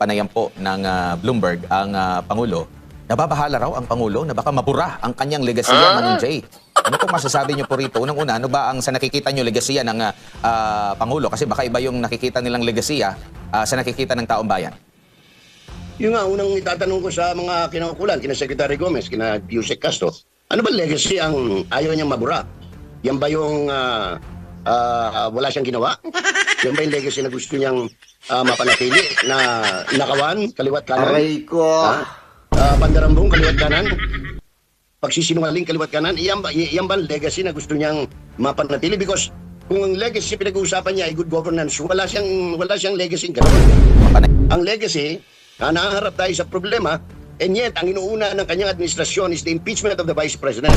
panayam po ng Bloomberg ang Pangulo, nababahala raw ang Pangulo na baka mabura ang kanyang legasiya, Manong Jay. Ano pong masasabi niyo po rito? Unang-una, ano ba ang sa nakikita niyo legasiya ng Pangulo? Kasi baka iba yung nakikita nilang legasiya sa nakikita ng taong bayan. Yung nga, unang itatanong ko sa mga kinaukulan, kina Secretary Gomez, kina Yusek Castro, ano ba legacy ang ayaw niyang mabura? Yan ba yung wala siyang ginawa? Yan ba yung legacy na gusto niyang mapanatili na nakawan, kaliwat kanan? Aray ko! Pandarambong, kaliwat kanan? Pagsisinungaling, kaliwat kanan? Yan ba ang legacy na gusto niyang mapanatili? Because kung ang legacy pinag-uusapan niya ay good governance, wala siyang legacy gano'n. Ang legacy, nakaharap tayo sa problema, and yet, ang inuuna ng kanyang administrasyon is the impeachment of the Vice President.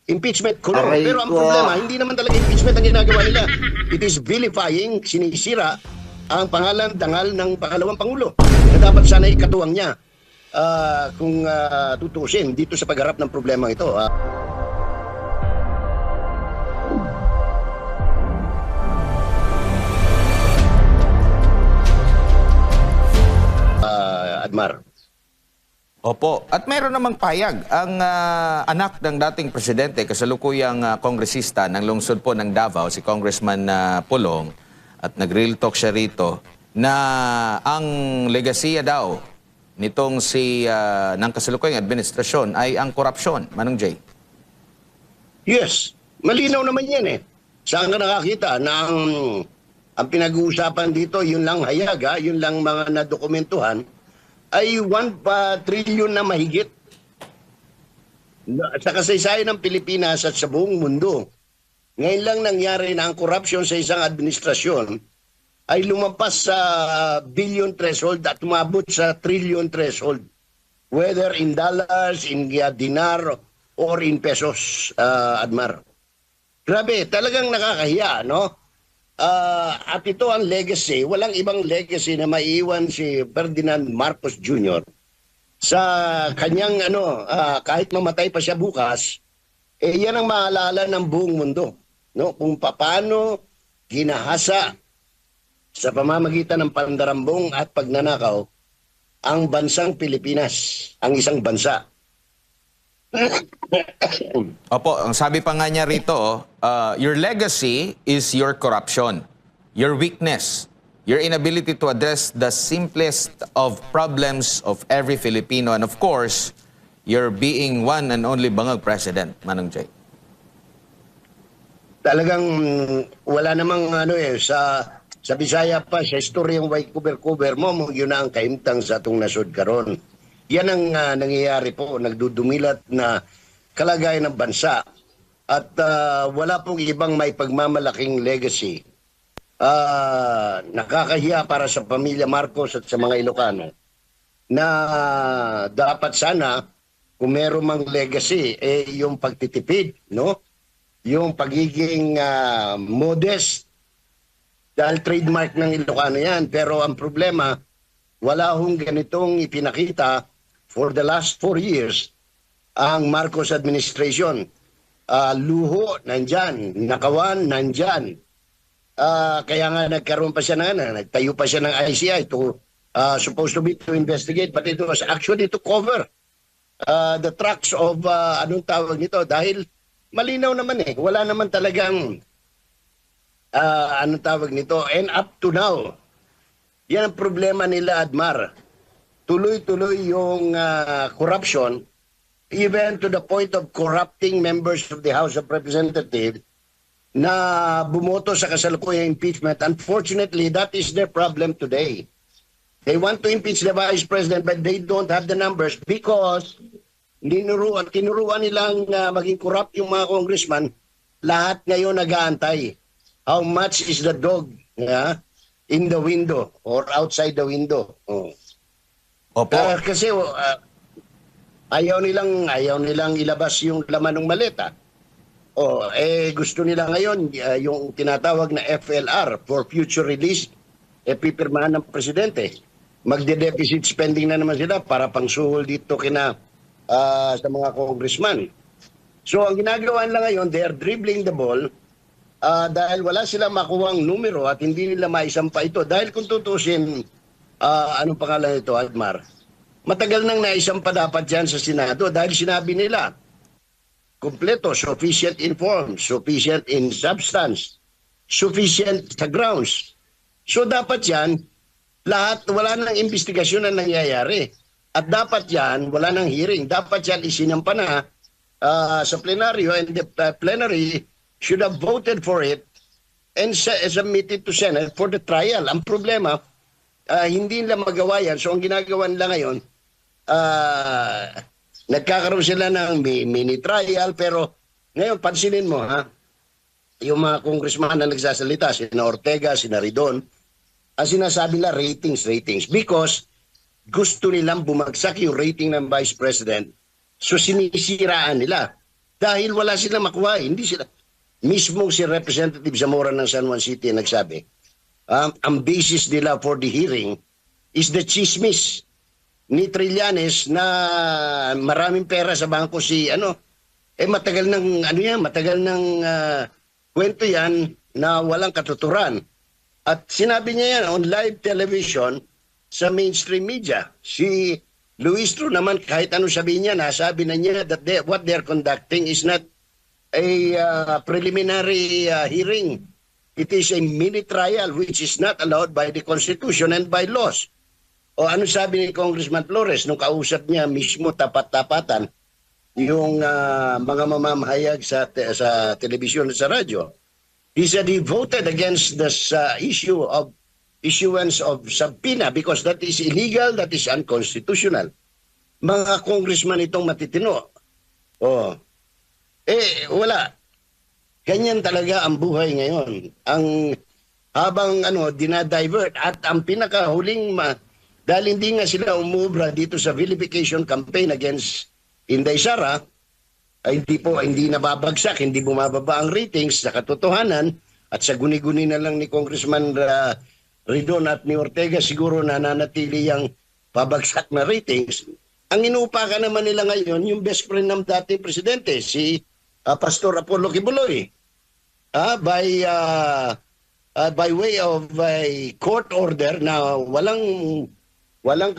Impeachment kuno. Pero ang problema, hindi naman talaga impeachment ang ginagawa nila. It is vilifying, sinisira ang pangalan, dangal ng pangalawang Pangulo na dapat sana ikatuwang niya kung tutusin dito sa pagharap ng problema ito. Admar. Opo. At meron namang payag ang anak ng dating presidente, kasalukuyang kongresista ng lungsod po ng Davao, si Congressman Pulong, at nag-real talk siya rito, na ang legasiya daw nitong ng kasalukuyang administrasyon ay ang korupsyon. Manong Jay? Yes. Malinaw naman yan eh. Saan ka nakakita na ang pinag-uusapan dito, yun lang hayag, yun lang mga nadokumentuhan, ay 1 trillion na mahigit sa kasaysayan ng Pilipinas at sa buong mundo. Ngayon lang nangyari na ang corruption sa isang administrasyon ay lumampas sa billion threshold at umabot sa trillion threshold. Whether in dollars, in dinar, or in pesos, Admar. Grabe, talagang nakakahiya, no? At ito ang legacy, walang ibang legacy na maiiwan si Ferdinand Marcos Jr. sa kanyang kahit mamatay pa siya bukas, yan ang maalala ng buong mundo, no? Kung paano ginahasa sa pamamagitan ng pandarambong at pagnanakaw ang bansang Pilipinas, ang isang bansa. Opo, ang sabi pa nga niya rito, your legacy is your corruption, your weakness, your inability to address the simplest of problems of every Filipino, and of course, your being one and only bangag president, Manong Jay. Talagang wala namang sa Bisaya pa, sa istoryang way cover mo, yun na ang kaimtang sa atong nasod karon. Yan ang nangyayari po, nagdudumilat na kalagayan ng bansa at wala pong ibang may pagmamalaking legacy. Nakakahiya para sa pamilya Marcos at sa mga Ilocano na dapat sana kung meron mang legacy yung pagtitipid, no? Yung pagiging modest dahil trademark ng Ilocano yan, pero ang problema wala hong ganitong ipinakita for the last 4 years ang Marcos administration. Luho, nandyan. Nakawan, nandyan. Kaya nga nagkaroon pa siya nagtayo pa siya ng ICI to supposed to be to investigate, but it was actually to cover the tracks of anong tawag nito, dahil malinaw naman wala naman talagang anong tawag nito, and up to now yan ang problema nila, Admar. Tuloy-tuloy yung corruption, even to the point of corrupting members of the House of Representatives na bumoto sa kasalukuyang impeachment. Unfortunately, that is their problem today. They want to impeach the Vice President but they don't have the numbers because tinuruan nilang maging corrupt yung mga congressman. Lahat ngayon nag-aantay. How much is the dog in the window or outside the window? Opo. Kasi ayaw nilang ilabas yung laman ng maleta. Gusto nila ngayon yung tinatawag na FLR, for future release, pipirmahan ng presidente. Magde-deficit spending na naman sila para pangsuhol dito sa mga congressman. So ang ginagawa nila ngayon, they are dribbling the ball dahil wala silang makuhang numero at hindi nila maisampa ito. Dahil kung tutusin, anong pangalan nito, Admar? Matagal nang naisampa dapat yan sa Senado dahil sinabi nila, kompleto, sufficient in form, sufficient in substance, sufficient sa grounds. So dapat yan, lahat, wala nang investigasyon na nangyayari. At dapat yan, wala nang hearing. Dapat yan isinampa na sa plenaryo, and the plenary should have voted for it and submitted to Senate for the trial. Ang problema, hindi nila magawa yan. So ang ginagawa nila ngayon, nagkakaroon sila ng mini trial, pero ngayon pansinin mo, yung mga congressman na nagsasalita, sina Ortega, sina Ridon, ang sinasabi nila ratings, because gusto nilang bumagsak yung rating ng Vice President, so sinisiraan nila dahil wala silang makuha. Hindi sila, mismo si Representative Zamora ng San Juan City nagsabi, ang basis nila for the hearing is the chismis ni Trillanes na maraming pera sa bangko si matagal ng kwento yan na walang katuturan. At sinabi niya yan on live television sa mainstream media. Si Luis Tru naman, kahit ano sabihin niya, nasabi na niya that what they're conducting is not a preliminary hearing. It is a mini trial which is not allowed by the Constitution and by laws. O ano sabi ni Congressman Flores nung kausap niya mismo tapat-tapatan yung mga mamamahayag sa telebisyon at sa radyo? He said he voted against this issue of issuance of subpoena because that is illegal, that is unconstitutional. Mga congressman itong matitino. Wala. Ganyan talaga ang buhay ngayon. Habang dinadivert at ang pinakahuling dahil hindi nga sila umubra dito sa vilification campaign against Inday Sara, hindi nababagsak, hindi bumababa ang ratings sa katotohanan at sa guni-guni na lang ni Congressman Ridon at ni Ortega siguro nananatili ang pabagsak na ratings. Ang inuupakan naman nila ngayon, yung best friend ng dating presidente, si Pastor Apollo Kibuloy, by way of a court order na walang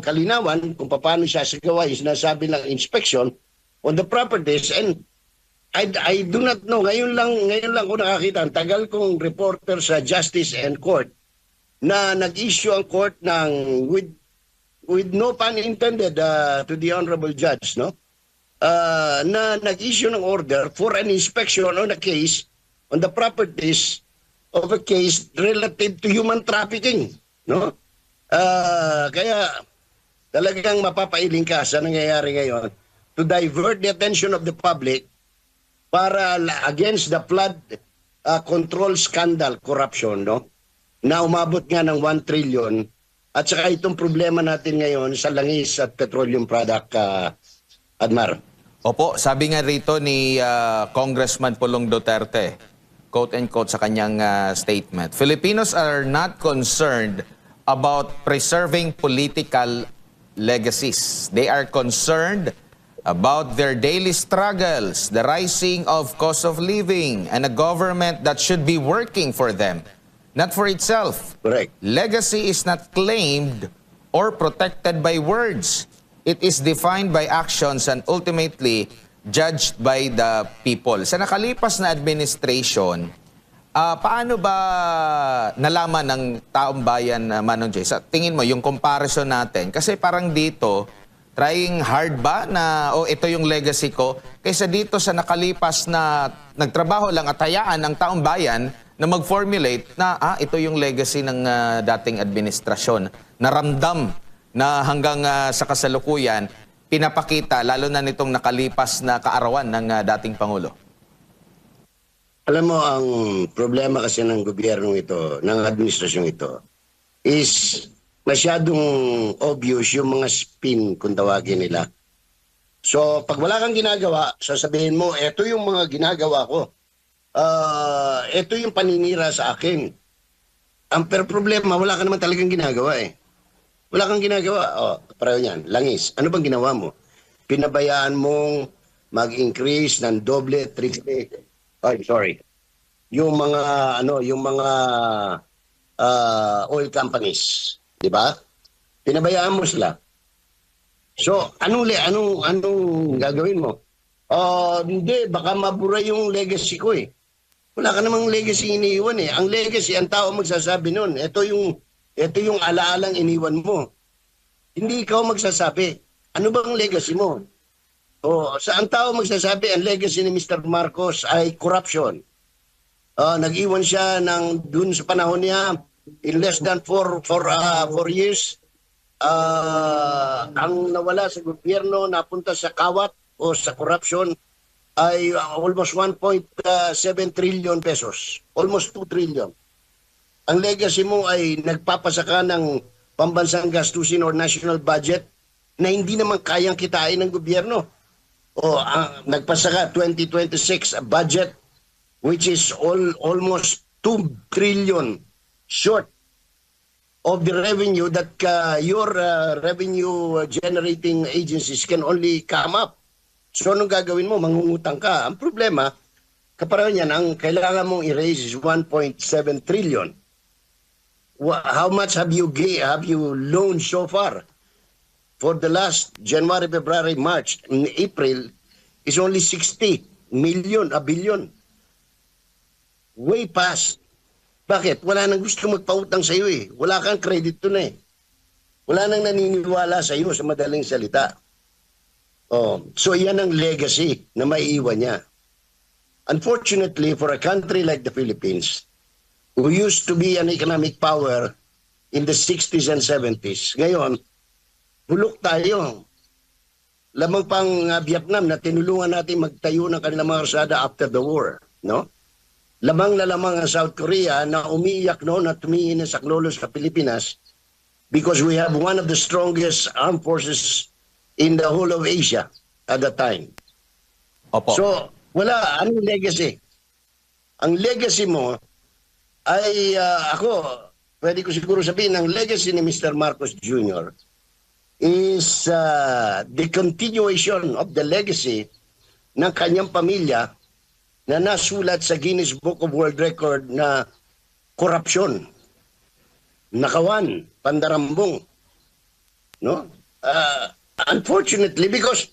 kalinawan kung paano siya sagawa yung sinasabi ng inspection on the properties. And I do not know, ngayon lang ko nakakita, ang tagal kong reporter sa Justice and Court na nag-issue ang court ng with no pun intended to the honorable judge, no? Na nag-issue ng order for an inspection on a case on the properties of a case relative to human trafficking, no? Kaya talagang mapapailing ka sa nangyayari ngayon to divert the attention of the public para against the flood control scandal corruption, no? Na umabot nga ng 1 trillion at saka itong problema natin ngayon sa langis at petroleum product, Admar. Opo, sabi nga rito ni Congressman Pulong Duterte, quote and quote sa kanyang statement, Filipinos are not concerned about preserving political legacies. They are concerned about their daily struggles, the rising of cost of living, and a government that should be working for them, not for itself. Correct. Legacy is not claimed or protected by words. It is defined by actions and ultimately judged by the people. Sa nakalipas na administration, paano ba nalaman ng taong bayan, Manong Jay? Sa tingin mo, yung comparison natin, kasi parang dito, trying hard ba na, ito yung legacy ko, kaysa dito sa nakalipas na nagtrabaho lang at hayaan ng taong bayan na mag-formulate na, ito yung legacy ng dating administrasyon. Naramdam na hanggang sa kasalukuyan, pinapakita, lalo na nitong nakalipas na kaarawan ng dating Pangulo. Alam mo, ang problema kasi ng gobyerno ito, ng administrasyong ito, is masyadong obvious yung mga spin kung tawagin nila. So, pag wala kang ginagawa, sasabihin mo, eto yung mga ginagawa ko. Ito yung paninira sa akin. Ang problema, wala ka naman talagang ginagawa eh. Wala kang ginagawa. Pareho niyan, langis. Ano bang ginawa mo? Pinabayaan mong mag-increase ng doble, triple, yung mga oil companies Di ba? Pinabayaan mo sila. So, anong gagawin mo? Hindi, baka mabura yung legacy ko eh. Wala ka namang legacy iniiwan eh. Ang legacy, ang tao magsasabi nun, ito yung alaalang iniwan mo. Hindi ikaw magsasabi. Ano bang legacy mo? Sa ang tao magsasabi, ang legacy ni Mr. Marcos ay corruption. Nag-iwan siya dun sa panahon niya, in less than 4 years, ang nawala sa gobyerno, napunta sa kawat o sa corruption, ay almost 1.7 trillion pesos. Almost 2 trillion. Ang legacy mo ay nagpapasaka ng pambansang gastusin or national budget na hindi naman kayang kitain ng gobyerno. Nagpasaka 2026 budget which is almost 2 trillion short of the revenue that your revenue generating agencies can only come up. So anong gagawin mo? Mangungutang ka. Ang problema, kapareho niyan, ang kailangan mong i-raise is 1.7 trillion. How much have you loaned so far? For the last January, February, March, and April is only 60 million, a billion. Way past. Bakit? Wala nang gusto magpautang sa iyo eh. Wala kang credit to na eh. Wala nang naniniwala sa iyo sa madaling salita. So yan ang legacy na maiiwan niya. Unfortunately, for a country like the Philippines, who used to be an economic power in the 60s and 70s, ngayon, bulok tayo. Lamang pang Vietnam na tinulungan natin magtayo ng kanilang mga karsada after the war. No? Lamang na lamang ang South Korea na umiiyak noon at tumingin sa saklolo sa Pilipinas because we have one of the strongest armed forces in the whole of Asia at the time. Opo. So, wala. Anong legacy? Ang legacy mo ay pwede ko siguro sabihin, ang legacy ni Mr. Marcos Jr. is the continuation of the legacy ng kanyang pamilya na nasulat sa Guinness Book of World Record na korupsyon, nakawan, pandarambong. No? Unfortunately, because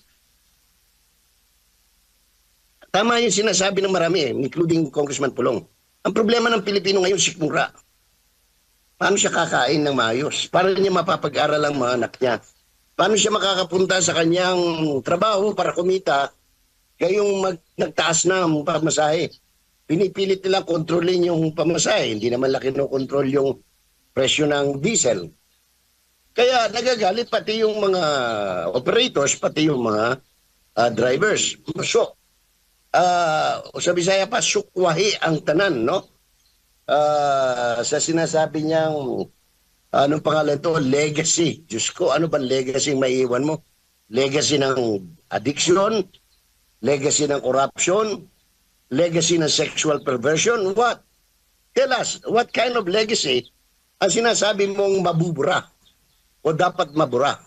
tama yung sinasabi ng marami, including Congressman Pulong. Ang problema ng Pilipino ngayon, sikmura. Paano siya kakain ng maayos? Paano niya mapapag-aral ang mga anak niya? Paano siya makakapunta sa kanyang trabaho para kumita kayong nagtaas na ang pamasahe? Pinipilit nilang kontrolin yung pamasahe. Hindi naman laki no kontrol yung presyo ng diesel. Kaya nagagalit pati yung mga operators, pati yung mga drivers. So, sa Bisaya pa, sukwahi ang tanan, no? Sa sinasabi niyang, anong pangalan to? Legacy. Diyos ko, ano ba legacy maiiwan mo? Legacy ng addiction, legacy ng corruption, legacy ng sexual perversion, what? Tell us, what kind of legacy ang sinasabi mong mabubura o dapat mabura?